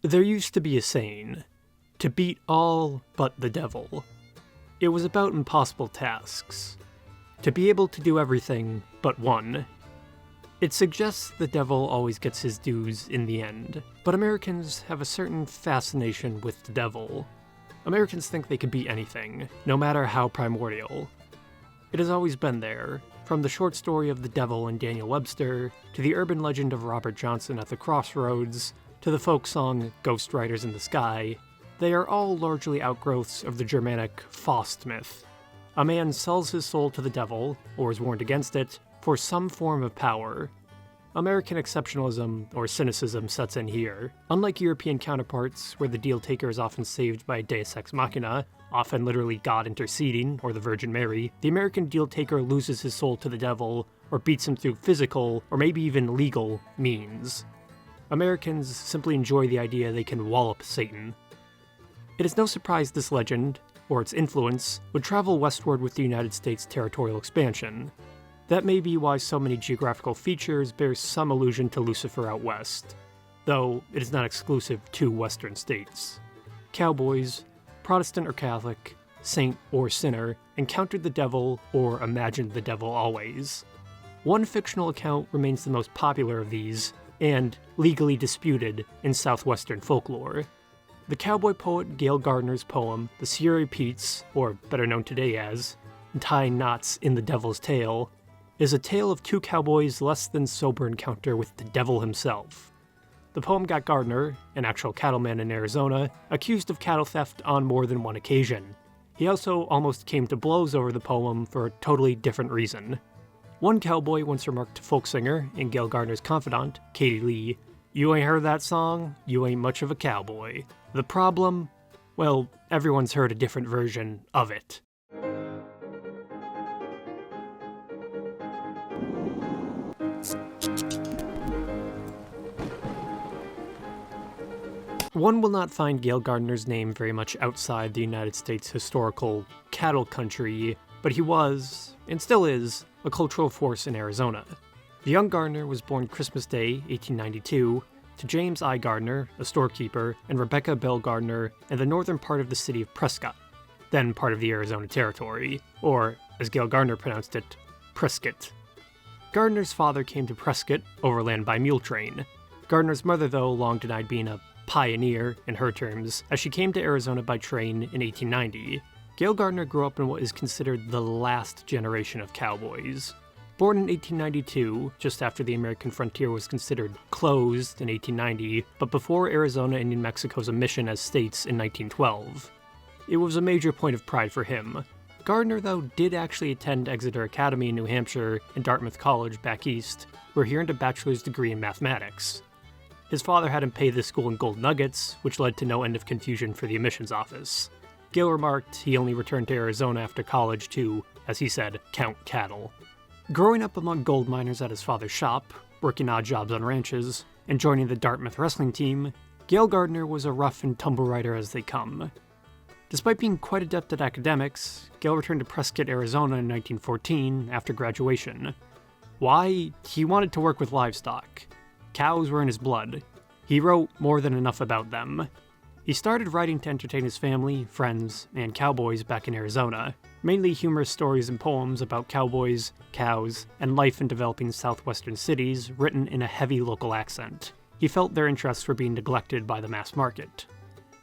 There used to be a saying, to beat all but the devil. It was about impossible tasks. To be able to do everything but one. It suggests the devil always gets his dues in the end, but Americans have a certain fascination with the devil. Americans think they can beat anything, no matter how primordial. It has always been there, from the short story of the devil in Daniel Webster, to the urban legend of Robert Johnson at the Crossroads, to the folk song Ghost Riders in the Sky. They are all largely outgrowths of the Germanic Faust myth. A man sells his soul to the devil, or is warned against it, for some form of power. American exceptionalism, or cynicism, sets in here. Unlike European counterparts, where the deal-taker is often saved by deus ex machina, often literally God interceding, or the Virgin Mary, the American deal-taker loses his soul to the devil, or beats him through physical, or maybe even legal, means. Americans simply enjoy the idea they can wallop Satan. It is no surprise this legend, or its influence, would travel westward with the United States' territorial expansion. That may be why so many geographical features bear some allusion to Lucifer out west, though it is not exclusive to western states. Cowboys, Protestant or Catholic, saint or sinner, encountered the devil or imagined the devil always. One fictional account remains the most popular of these, and legally disputed in southwestern folklore. The cowboy poet Gail Gardner's poem, The Sierry Petes, or better known today as Tying Knots in the Devil's Tale, is a tale of two cowboys' less than sober encounter with the devil himself. The poem got Gardner, an actual cattleman in Arizona, accused of cattle theft on more than one occasion. He also almost came to blows over the poem for a totally different reason. One cowboy once remarked to folk singer and Gail Gardner's confidant, Katie Lee, "You ain't heard that song, you ain't much of a cowboy." The problem? Well, everyone's heard a different version of it. One will not find Gail Gardner's name very much outside the United States' historical cattle country, but he was, and still is, a cultural force in Arizona. The young Gardner was born Christmas Day, 1892, to James I. Gardner, a storekeeper, and Rebecca Bell Gardner in the northern part of the city of Prescott, then part of the Arizona Territory, or, as Gail Gardner pronounced it, Prescott. Gardner's father came to Prescott, overland by mule train. Gardner's mother, though, long denied being a pioneer, in her terms, as she came to Arizona by train in 1890. Gail Gardner grew up in what is considered the last generation of cowboys. Born in 1892, just after the American frontier was considered closed in 1890, but before Arizona and New Mexico's admission as states in 1912. It was a major point of pride for him. Gardner, though, did actually attend Exeter Academy in New Hampshire and Dartmouth College back east, where he earned a bachelor's degree in mathematics. His father had him pay the school in gold nuggets, which led to no end of confusion for the admissions office. Gail remarked he only returned to Arizona after college to, as he said, count cattle. Growing up among gold miners at his father's shop, working odd jobs on ranches, and joining the Dartmouth wrestling team, Gail Gardner was a rough and tumble rider as they come. Despite being quite adept at academics, Gail returned to Prescott, Arizona in 1914 after graduation. Why? He wanted to work with livestock. Cows were in his blood. He wrote more than enough about them. He started writing to entertain his family, friends, and cowboys back in Arizona, mainly humorous stories and poems about cowboys, cows, and life in developing southwestern cities written in a heavy local accent. He felt their interests were being neglected by the mass market.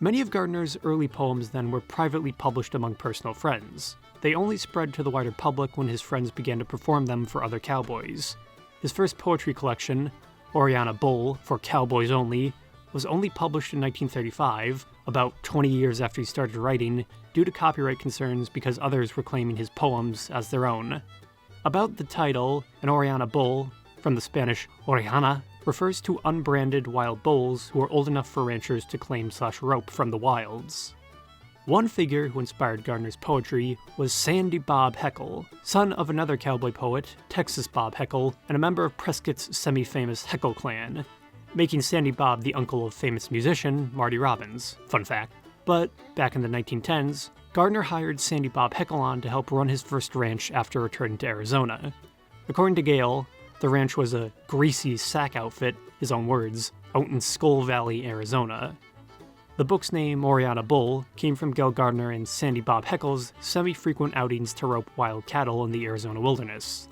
Many of Gardner's early poems then were privately published among personal friends. They only spread to the wider public when his friends began to perform them for other cowboys. His first poetry collection, Oriana Bull, for Cowboys Only, was only published in 1935, about 20 years after he started writing, due to copyright concerns because others were claiming his poems as their own. About the title, an Oriana Bull, from the Spanish Oriana, refers to unbranded wild bulls who are old enough for ranchers to claim/rope from the wilds. One figure who inspired Gardner's poetry was Sandy Bob Heckle, son of another cowboy poet, Texas Bob Heckle, and a member of Prescott's semi-famous Heckle clan, making Sandy Bob the uncle of famous musician Marty Robbins. Fun fact. But back in the 1910s, Gardner hired Sandy Bob Heckle on to help run his first ranch after returning to Arizona. According to Gail, the ranch was a greasy sack outfit, his own words, out in Skull Valley, Arizona. The book's name, Oriana Bull, came from Gail Gardner and Sandy Bob Heckle's semi-frequent outings to rope wild cattle in the Arizona wilderness.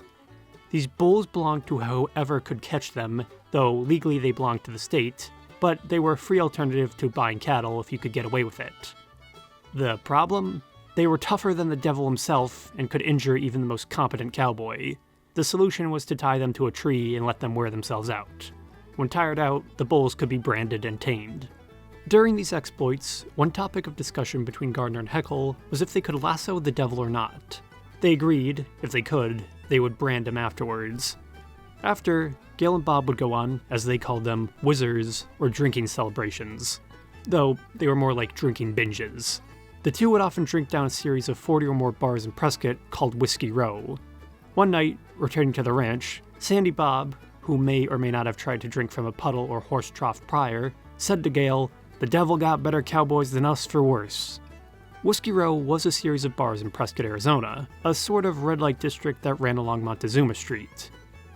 These bulls belonged to whoever could catch them, though legally they belonged to the state, but they were a free alternative to buying cattle if you could get away with it. The problem? They were tougher than the devil himself and could injure even the most competent cowboy. The solution was to tie them to a tree and let them wear themselves out. When tired out, the bulls could be branded and tamed. During these exploits, one topic of discussion between Gardner and Heckle was if they could lasso the devil or not. They agreed, if they could, they would brand him afterwards. After, Gail and Bob would go on, as they called them, whizzers, or drinking celebrations. Though, they were more like drinking binges. The two would often drink down a series of 40 or more bars in Prescott called Whiskey Row. One night, returning to the ranch, Sandy Bob, who may or may not have tried to drink from a puddle or horse trough prior, said to Gail, "The devil got better cowboys than us for worse." Whiskey Row was a series of bars in Prescott, Arizona, a sort of red light district that ran along Montezuma Street.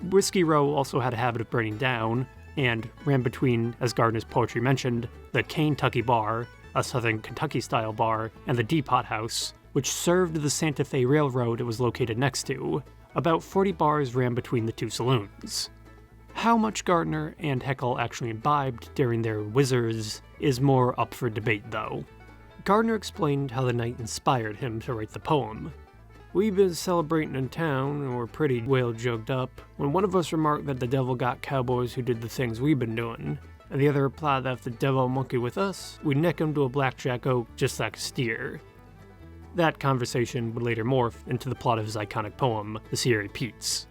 Whiskey Row also had a habit of burning down, and ran between, as Gardner's poetry mentioned, the Kentucky Bar, a Southern Kentucky-style bar, and the Depot House, which served the Santa Fe Railroad it was located next to. About 40 bars ran between the two saloons. How much Gardner and Heckle actually imbibed during their whizzers is more up for debate, though. Gardner explained how the night inspired him to write the poem. "We've been celebrating in town, and we're pretty well jugged up, when one of us remarked that the devil got cowboys who did the things we've been doing, and the other replied that if the devil monkey with us, we'd neck him to a blackjack oak just like a steer." That conversation would later morph into the plot of his iconic poem, The Sierry Petes.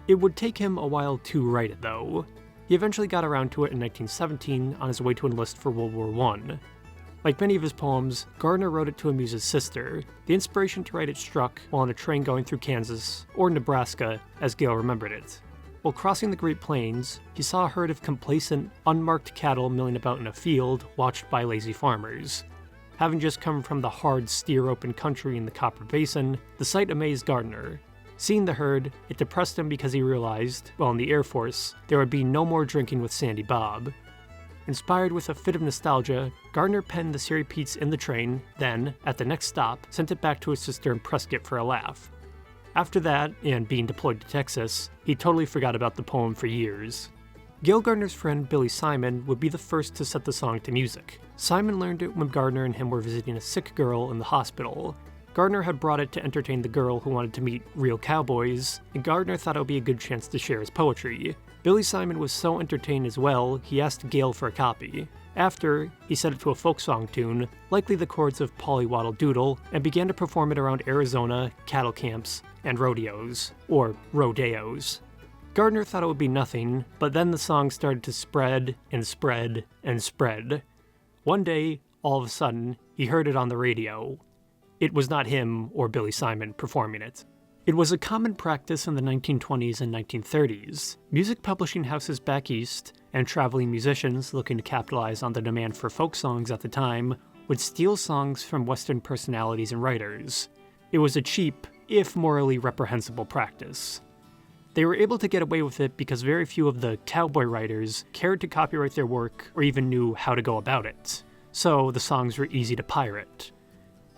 It would take him a while to write it, though. He eventually got around to it in 1917 on his way to enlist for World War I. Like many of his poems, Gardner wrote it to amuse his sister. The inspiration to write it struck while on a train going through Kansas, or Nebraska, as Gail remembered it. While crossing the Great Plains, he saw a herd of complacent, unmarked cattle milling about in a field, watched by lazy farmers. Having just come from the hard, steer-open country in the Copper Basin, the sight amazed Gardner. Seeing the herd, it depressed him because he realized, while in the Air Force, there would be no more drinking with Sandy Bob. Inspired with a fit of nostalgia, Gardner penned the Sierry Petes in the train, then, at the next stop, sent it back to his sister in Prescott for a laugh. After that, and being deployed to Texas, he totally forgot about the poem for years. Gail Gardner's friend Billy Simon would be the first to set the song to music. Simon learned it when Gardner and him were visiting a sick girl in the hospital. Gardner had brought it to entertain the girl who wanted to meet real cowboys, and Gardner thought it would be a good chance to share his poetry. Billy Simon was so entertained as well, he asked Gail for a copy. After, he set it to a folk song tune, likely the chords of Polly Waddle Doodle, and began to perform it around Arizona, cattle camps, and rodeos, or rodeos. Gardner thought it would be nothing, but then the song started to spread and spread and spread. One day, all of a sudden, he heard it on the radio. It was not him or Billy Simon performing it. It was a common practice in the 1920s and 1930s. Music publishing houses back east, and traveling musicians looking to capitalize on the demand for folk songs at the time, would steal songs from Western personalities and writers. It was a cheap, if morally reprehensible practice. They were able to get away with it because very few of the cowboy writers cared to copyright their work or even knew how to go about it. So the songs were easy to pirate.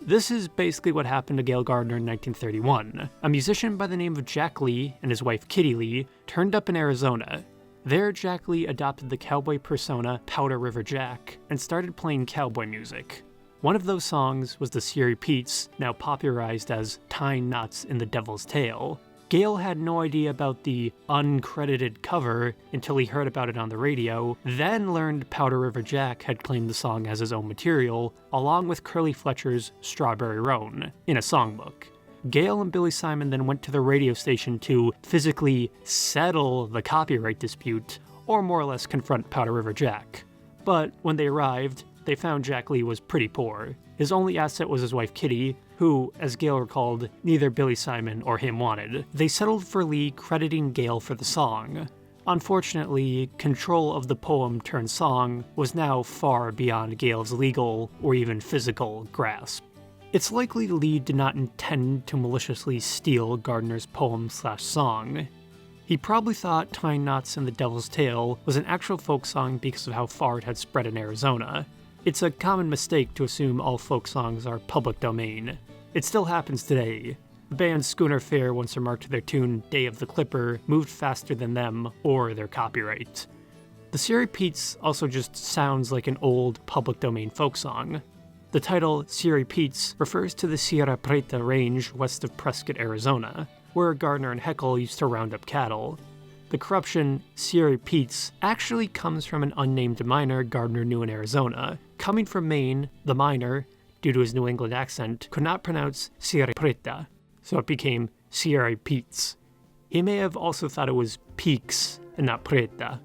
This is basically what happened to Gail Gardner in 1931. A musician by the name of Jack Lee and his wife Kitty Lee turned up in Arizona. There, Jack Lee adopted the cowboy persona Powder River Jack and started playing cowboy music. One of those songs was the Sierry Petes, now popularized as Tying Knots in the Devil's Tail. Gail had no idea about the uncredited cover until he heard about it on the radio, then learned Powder River Jack had claimed the song as his own material, along with Curly Fletcher's Strawberry Roan, in a songbook. Gail and Billy Simon then went to the radio station to physically settle the copyright dispute, or more or less confront Powder River Jack. But when they arrived, they found Jack Lee was pretty poor. His only asset was his wife Kitty, who, as Gail recalled, neither Billy Simon or him wanted. They settled for Lee crediting Gail for the song. Unfortunately, control of the poem turned song was now far beyond Gail's legal or even physical grasp. It's likely Lee did not intend to maliciously steal Gardner's poem/song. He probably thought Tying Knots in the Devil's Tail was an actual folk song because of how far it had spread in Arizona. It's a common mistake to assume all folk songs are public domain. It still happens today. The band Schooner Fare once remarked their tune Day of the Clipper moved faster than them or their copyright. The Sierry Petes also just sounds like an old public domain folk song. The title Sierry Petes refers to the Sierra Preta range west of Prescott, Arizona, where Gardner and Heckle used to round up cattle. The corruption Sierry Petes actually comes from an unnamed miner Gardner knew in Arizona. Coming from Maine, the miner, due to his New England accent, could not pronounce Sierra Preta, so it became Sierry Petes. He may have also thought it was Peaks and not Preta.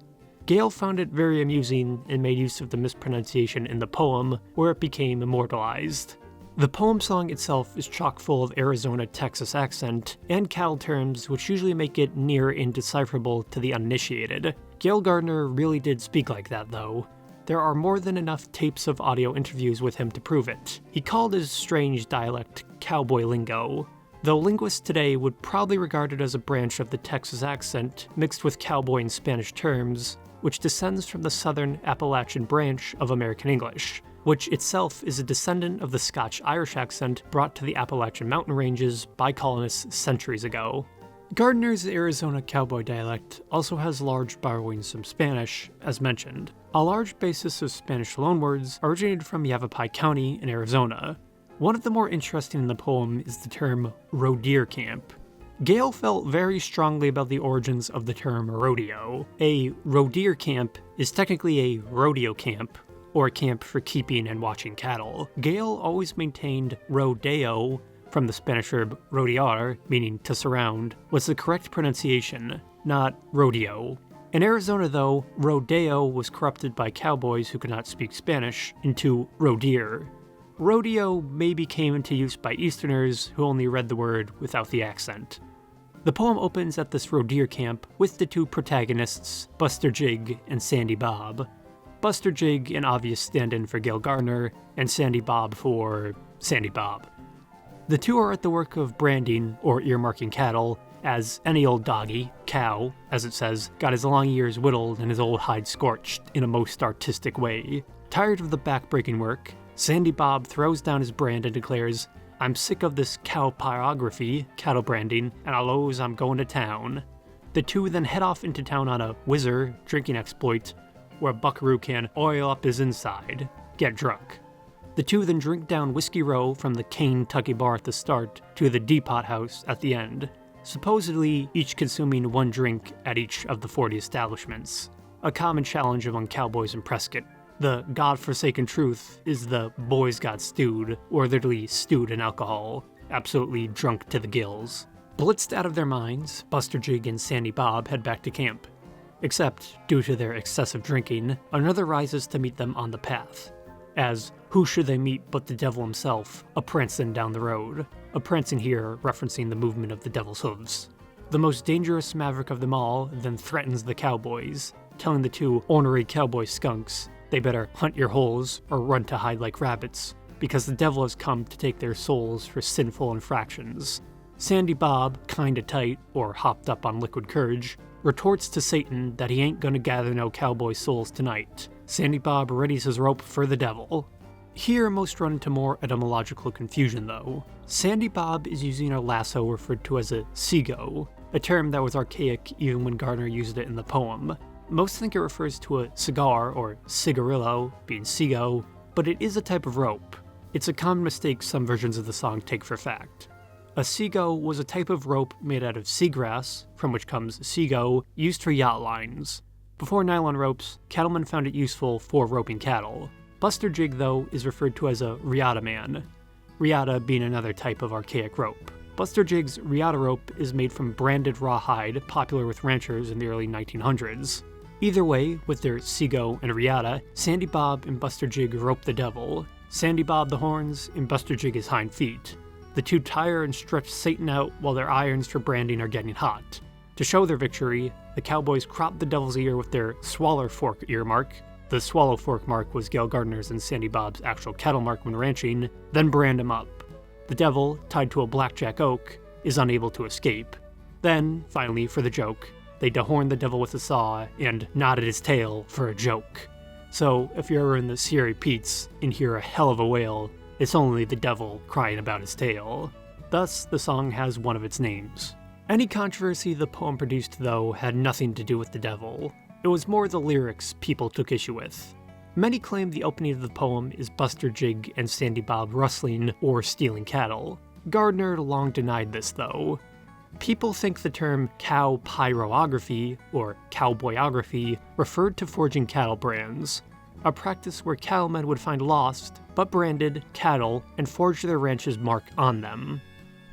Gail found it very amusing and made use of the mispronunciation in the poem, where it became immortalized. The poem song itself is chock full of Arizona-Texas accent and cattle terms which usually make it near indecipherable to the uninitiated. Gail Gardner really did speak like that, though. There are more than enough tapes of audio interviews with him to prove it. He called his strange dialect cowboy lingo, though linguists today would probably regard it as a branch of the Texas accent mixed with cowboy and Spanish terms, which descends from the southern Appalachian branch of American English, which itself is a descendant of the Scotch-Irish accent brought to the Appalachian mountain ranges by colonists centuries ago. Gardner's Arizona cowboy dialect also has large borrowings from Spanish, as mentioned. A large basis of Spanish loanwords originated from Yavapai County in Arizona. One of the more interesting in the poem is the term rodeer camp. Gail felt very strongly about the origins of the term rodeo. A rodeer camp is technically a rodeo camp, or a camp for keeping and watching cattle. Gail always maintained rodeo, from the Spanish verb rodear, meaning to surround, was the correct pronunciation, not rodeo. In Arizona, though, rodeo was corrupted by cowboys who could not speak Spanish into rodeer. Rodeo maybe came into use by Easterners who only read the word without the accent. The poem opens at this rodeer camp with the two protagonists, Buster Jig and Sandy Bob. Buster Jig, an obvious stand-in for Gail Gardner, and Sandy Bob for Sandy Bob. The two are at the work of branding or earmarking cattle, as any old doggy, cow, as it says, got his long ears whittled and his old hide scorched in a most artistic way. Tired of the back-breaking work, Sandy Bob throws down his brand and declares, "I'm sick of this cow pyrography, cattle branding, and allows I'm going to town." The two then head off into town on a whizzer drinking exploit, where a buckaroo can oil up his inside, get drunk. The two then drink down Whiskey Row from the Kentucky bar at the start to the Depot House at the end, supposedly each consuming one drink at each of the 40 establishments. A common challenge among cowboys in Prescott. The godforsaken truth is the boys got stewed, or literally stewed in alcohol, absolutely drunk to the gills. Blitzed out of their minds, Buster Jig and Sandy Bob head back to camp. Except, due to their excessive drinking, another rises to meet them on the path. As, who should they meet but the devil himself, a-prancing down the road. A-prancing here referencing the movement of the devil's hooves. The most dangerous maverick of them all then threatens the cowboys, telling the two ornery cowboy skunks they better hunt your holes or run to hide like rabbits, because the devil has come to take their souls for sinful infractions. Sandy Bob, kinda tight, or hopped up on liquid courage, retorts to Satan that he ain't gonna gather no cowboy souls tonight. Sandy Bob readies his rope for the devil. Here most run into more etymological confusion though. Sandy Bob is using a lasso referred to as a sego, a term that was archaic even when Gardner used it in the poem. Most think it refers to a cigar or cigarillo, being sego, but it is a type of rope. It's a common mistake some versions of the song take for fact. A sego was a type of rope made out of seagrass, from which comes sego, used for yacht lines. Before nylon ropes, cattlemen found it useful for roping cattle. Buster Jig, though, is referred to as a riata man, riata being another type of archaic rope. Buster Jig's riata rope is made from branded rawhide, popular with ranchers in the early 1900s. Either way, with their sego and riata, Sandy Bob and Buster Jig rope the devil, Sandy Bob the horns, and Buster Jig his hind feet. The two tire and stretch Satan out while their irons for branding are getting hot. To show their victory, the cowboys crop the devil's ear with their swaller fork ear mark. The swallow fork mark was Gail Gardner's and Sandy Bob's actual cattle mark when ranching, then brand him up. The devil, tied to a blackjack oak, is unable to escape. Then, finally, for the joke, they dehorned the devil with a saw and knotted his tail for a joke. So if you're ever in the Sierry Petes and hear a hell of a wail, it's only the devil crying about his tail. Thus, the song has one of its names. Any controversy the poem produced, though, had nothing to do with the devil. It was more the lyrics people took issue with. Many claim the opening of the poem is Buster Jig and Sandy Bob rustling or stealing cattle. Gardner long denied this, though. People think the term cow pyrography, or cowboyography, referred to forging cattle brands, a practice where cattlemen would find lost, but branded, cattle and forge their ranch's mark on them.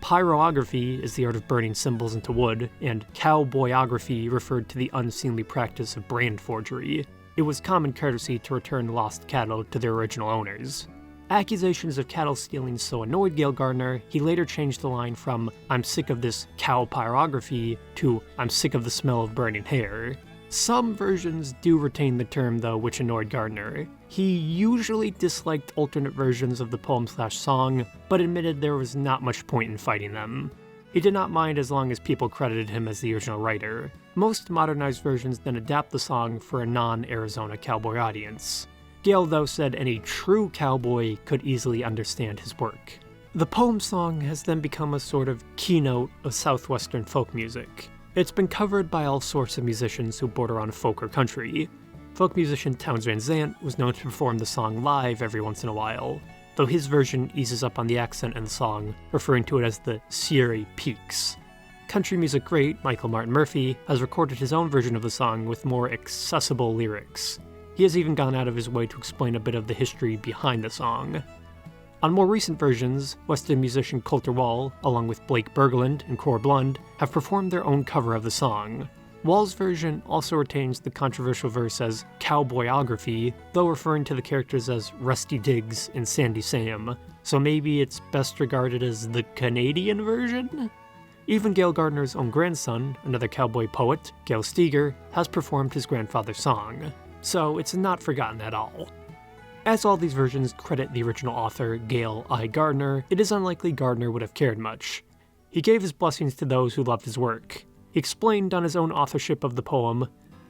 Pyrography is the art of burning symbols into wood, and cowboyography referred to the unseemly practice of brand forgery. It was common courtesy to return lost cattle to their original owners. Accusations of cattle stealing so annoyed Gail Gardner, he later changed the line from "I'm sick of this cow pyrography" to "I'm sick of the smell of burning hair." Some versions do retain the term, though, which annoyed Gardner. He usually disliked alternate versions of the poem/song, but admitted there was not much point in fighting them. He did not mind as long as people credited him as the original writer. Most modernized versions then adapt the song for a non-Arizona cowboy audience. Gail, though, said any true cowboy could easily understand his work. The poem song has then become a sort of keynote of southwestern folk music. It's been covered by all sorts of musicians who border on folk or country. Folk musician Townes Van Zandt was known to perform the song live every once in a while, though his version eases up on the accent in the song, referring to it as the Sierry Petes. Country music great Michael Martin Murphey has recorded his own version of the song with more accessible lyrics. He has even gone out of his way to explain a bit of the history behind the song. On more recent versions, Western musician Colter Wall, along with Blake Berglund and Cor Blund, have performed their own cover of the song. Wall's version also retains the controversial verse as cowboyography, though referring to the characters as Rusty Diggs and Sandy Sam, so maybe it's best regarded as the Canadian version? Even Gail Gardner's own grandson, another cowboy poet, Gale Steger, has performed his grandfather's song, so it's not forgotten at all. As all these versions credit the original author, Gail I. Gardner, it is unlikely Gardner would have cared much. He gave his blessings to those who loved his work. He explained on his own authorship of the poem,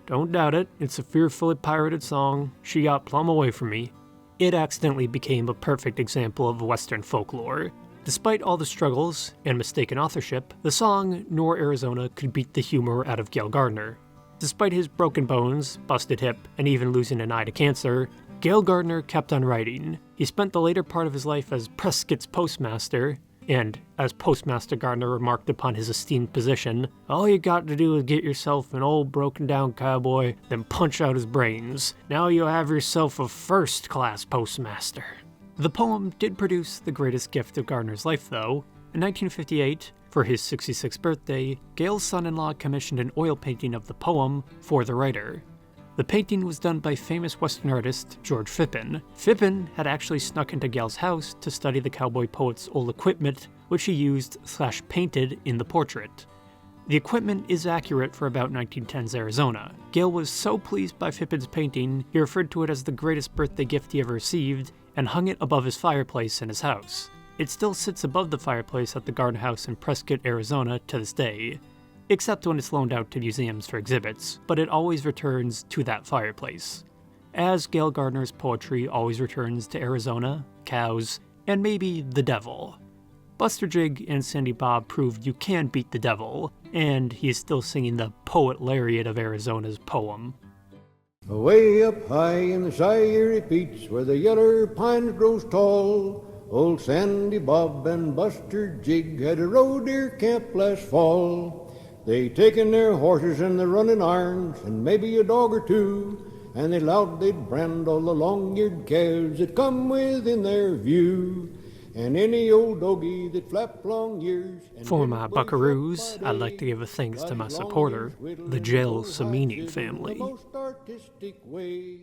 "Don't doubt it, it's a fearfully pirated song. She got plumb away from me." It accidentally became a perfect example of Western folklore. Despite all the struggles and mistaken authorship, the song Nor Arizona could beat the humor out of Gail Gardner. Despite his broken bones, busted hip, and even losing an eye to cancer, Gail Gardner kept on writing. He spent the later part of his life as Prescott's postmaster, and, as Postmaster Gardner remarked upon his esteemed position, all you got to do is get yourself an old broken-down cowboy, then punch out his brains. Now you'll have yourself a first-class postmaster. The poem did produce the greatest gift of Gardner's life, though. In 1958, for his 66th birthday, Gail's son-in-law commissioned an oil painting of the poem for the writer. The painting was done by famous Western artist George Phippen. Phippen had actually snuck into Gail's house to study the cowboy poet's old equipment, which he used/painted in the portrait. The equipment is accurate for about 1910s Arizona. Gail was so pleased by Phippen's painting, he referred to it as the greatest birthday gift he ever received, and hung it above his fireplace in his house. It still sits above the fireplace at the Gardner House in Prescott, Arizona to this day, except when it's loaned out to museums for exhibits, but it always returns to that fireplace. As Gail Gardner's poetry always returns to Arizona, cows, and maybe the devil. Buster Jig and Sandy Bob proved you can beat the devil, and he is still singing the poet laureate of Arizona's poem. Away up high in the Sierry Petes, where the yeller pines grows tall, old Sandy Bob and Buster Jig had a roe deer camp last fall. They taken their horses and their running irons, and maybe a dog or two, and they lowed they'd brand all the long-eared calves that come within their view, and any old doggy that flapped long ears. For my buckaroos, I'd like to give a thanks to my supporter, the Jill Samini family. The most artistic way.